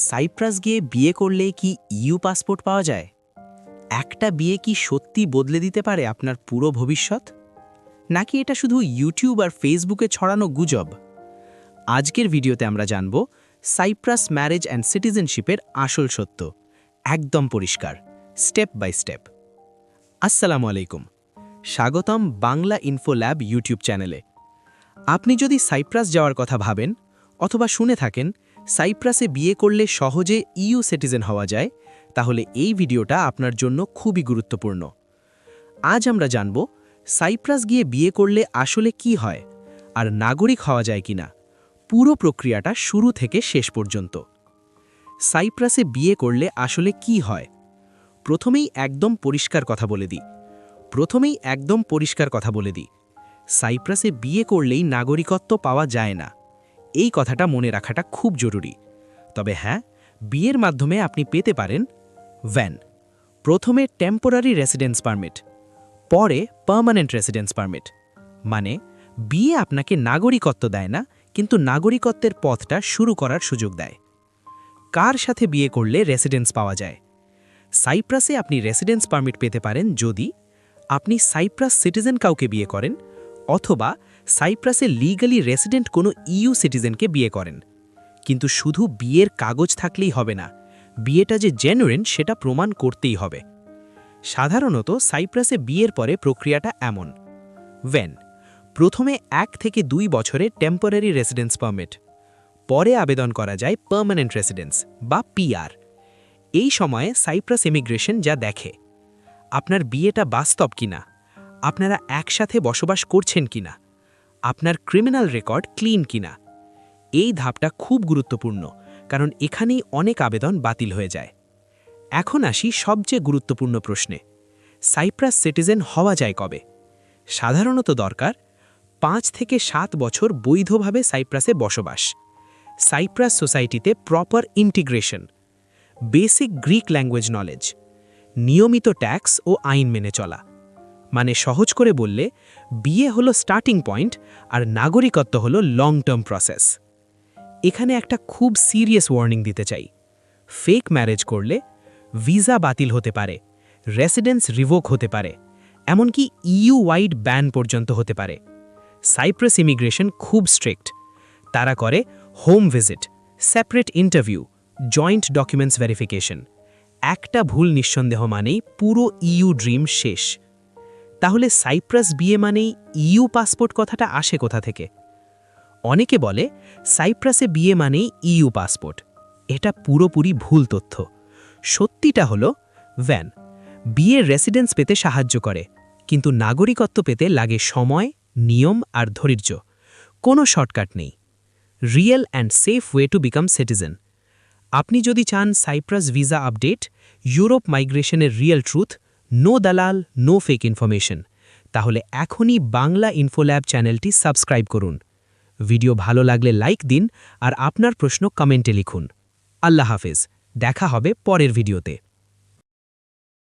Cypress গিয়ে বিয়ে করলে কি ইউ পাসপোর্ট পাওয়া যায়? একটা বিয়ে কি সত্যি বদলে দিতে পারে আপনার পুরো ভবিষ্যৎ? নাকি এটা শুধু ইউটিউব আর ফেসবুকে ছড়ানো গুজব? আজকের ভিডিওতে আমরা জানব সাইপ্রাস ম্যারেজ অ্যান্ড সিটিজেনশিপের আসল সত্য, একদম পরিষ্কার, স্টেপ বাই স্টেপ। আসসালামু আলাইকুম, স্বাগতম বাংলা ইনফো ল্যাব ইউটিউব চ্যানেলে। আপনি যদি সাইপ্রাস যাওয়ার কথা ভাবেন অথবা শুনে থাকেন সাইপ্রাসে বিয়ে করলে সহজে ইউ সিটিজেন হওয়া যায়, তাহলে এই ভিডিওটা আপনার জন্য খুবই গুরুত্বপূর্ণ। আজ আমরা জানব সাইপ্রাস গিয়ে বিয়ে করলে আসলে কি হয় আর নাগরিক হওয়া যায় কিনা, পুরো প্রক্রিয়াটা শুরু থেকে শেষ পর্যন্ত। সাইপ্রাসে বিয়ে করলে আসলে কি হয়, প্রথমেই একদম পরিষ্কার কথা বলে দিই। সাইপ্রাসে বিয়ে করলেই নাগরিকত্ব পাওয়া যায় না, এই কথাটা মনে রাখাটা খুব জরুরি। তবে হ্যাঁ, বিয়ের মাধ্যমে আপনি পেতে পারেন প্রথমে টেম্পোরারি রেসিডেন্স পারমিট, পরে পার্মানেন্ট রেসিডেন্স পারমিট। মানে বিয়ে আপনাকে নাগরিকত্ব দেয় না, কিন্তু নাগরিকত্বের পথটা শুরু করার সুযোগ দেয়। কার সাথে বিয়ে করলে রেসিডেন্স পাওয়া যায়? সাইপ্রাসে আপনি রেসিডেন্স পারমিট পেতে পারেন যদি আপনি সাইপ্রাস সিটিজেন কাউকে বিয়ে করেন, অথবা সাইপ্রাসে লিগালি রেসিডেন্ট কোনো ইউ সিটিজেনকে বিয়ে করেন। কিন্তু শুধু বিয়ের কাগজ থাকলেই হবে না, বিয়েটা যে জেনুইন সেটা প্রমাণ করতেই হবে। সাধারণত সাইপ্রাসে বিয়ের পরে প্রক্রিয়াটা এমন: প্রথমে 1 থেকে 2 বছরে টেম্পোরারি রেসিডেন্স পারমিট, পরে আবেদন করা যায় পার্মানেন্ট রেসিডেন্স বা পিআর। এই সময়ে সাইপ্রাস ইমিগ্রেশন যা দেখে, আপনার বিয়েটা বাস্তব কিনা, আপনারা একসাথে বসবাস করছেন কিনা, আপনার ক্রিমিনাল রেকর্ড ক্লিন কিনা। এই ধাপটা খুব গুরুত্বপূর্ণ, কারণ এখানেই অনেক আবেদন বাতিল হয়ে যায়। এখন আসি সবচেয়ে গুরুত্বপূর্ণ প্রশ্নে: সাইপ্রাস সিটিজেন হওয়া যায় কবে? সাধারণত দরকার 5 থেকে 7 বছর বৈধভাবে সাইপ্রাসে বসবাস, সাইপ্রাস সোসাইটিতে proper integration, basic Greek language knowledge, নিয়মিত ট্যাক্স ও আইন মেনে চলা। মানে সহজ করে বললে, বিয়ে হলো স্টার্টিং পয়েন্ট আর নাগরিকত্ব হলো লং টার্ম প্রসেস। এখানে একটা খুব সিরিয়াস ওয়ার্নিং দিতে চাই: ফেক ম্যারেজ করলে ভিসা বাতিল হতে পারে, রেসিডেন্স রিভোক হতে পারে, এমনকি ইউ ওয়াইড ব্যান পর্যন্ত হতে পারে। সাইপ্রাস ইমিগ্রেশন খুব স্ট্রিক্ট। তারা করে home visit, separate interview, joint documents verification. একটা ভুল নিঃসন্দেহ মানেই পুরো ইউ ড্রিম শেষ। তাহলে সাইপ্রাস বিয়ে মানেই ইউ পাসপোর্ট কথাটা আসে কোথা থেকে? অনেকে বলে সাইপ্রাসে বিয়ে মানেই ইউ পাসপোর্ট। এটা পুরোপুরি ভুল তথ্য। সত্যিটা হলো বিয়ের রেসিডেন্স পেতে সাহায্য করে, কিন্তু নাগরিকত্ব পেতে লাগে সময়, নিয়ম আর ধৈর্য। কোনো শর্টকাট নেই। Real and safe way to become citizen. আপনি যদি চান সাইপ্রাস ভিসা আপডেট, ইউরোপ মাইগ্রেশনের রিয়েল ট্রুথ, নো দালাল, নো ফেক ইনফরমেশন, তাহলে এখনই বাংলা ইনফোল্যাব চ্যানেলটি সাবস্ক্রাইব করুন। ভিডিও ভালো লাগলে লাইক দিন আর আপনার প্রশ্ন কমেন্টে লিখুন। আল্লাহ হাফেজ, দেখা হবে পরের ভিডিওতে।